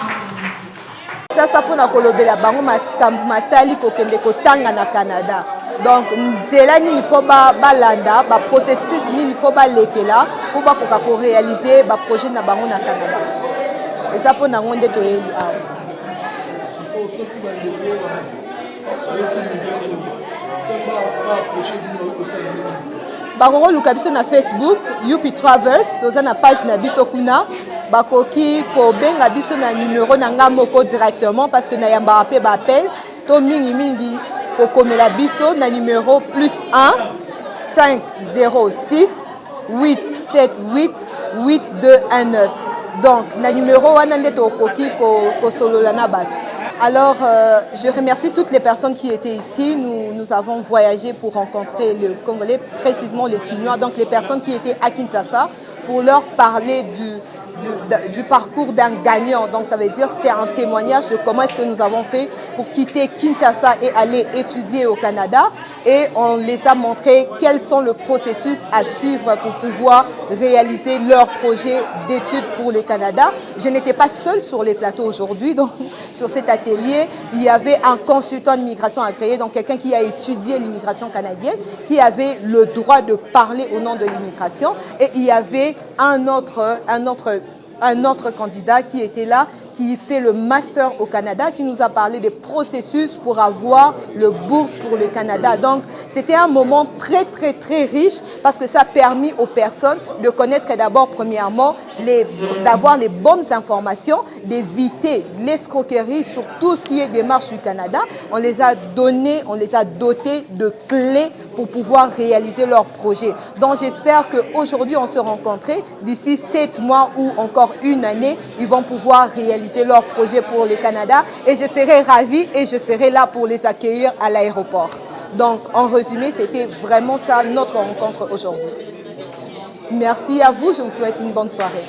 sasa mpona kolobela bango makambo matali kokende kotanga na Canada. Donc nzela nini faut balanda ba processus nini faut balekela pour bakoka ko réaliser ba projet na bango na Canada. Eza mpona ngo nde toyeli awa. Bakoko luka biso na Facebook Youpi Travels, toza na page na biso kuna. Bakoki ko benga biso na numéro na nga moko directement, parce que na yamba pe ba appel to mingi ko komela biso na numéro +1 506 878 8219. Donc na numéro wana nde to koki ko solola na bato. Alors, je remercie toutes les personnes qui étaient ici. Nous avons voyagé pour rencontrer le Congolais, précisément les Kinois, donc les personnes qui étaient à Kinshasa, pour leur parler du parcours d'un gagnant. Donc ça veut dire c'était un témoignage de comment est-ce que nous avons fait pour quitter Kinshasa et aller étudier au Canada. Et on les a montré quels sont le processus à suivre pour pouvoir réaliser leur projet d'études pour le Canada. Je n'étais pas seule sur les plateaux aujourd'hui, donc sur cet atelier, il y avait un consultant d'immigration agréé, donc quelqu'un qui a étudié l'immigration canadienne, qui avait le droit de parler au nom de l'immigration, et il y avait un autre candidat qui était là, qui fait le master au Canada, qui nous a parlé des processus pour avoir le bourse pour le Canada. Donc, c'était un moment très, très, très riche, parce que ça a permis aux personnes de connaître d'abord, premièrement, d'avoir les bonnes informations, d'éviter l'escroquerie sur tout ce qui est démarche du Canada. On les a dotés de clés pour pouvoir réaliser leur projet. Donc, j'espère qu'aujourd'hui, on se rencontrait. D'ici 7 mois ou encore une année, ils vont pouvoir réaliser leur projet pour le Canada, et je serai ravie et je serai là pour les accueillir à l'aéroport. Donc, en résumé, c'était vraiment ça notre rencontre aujourd'hui. Merci à vous, je vous souhaite une bonne soirée.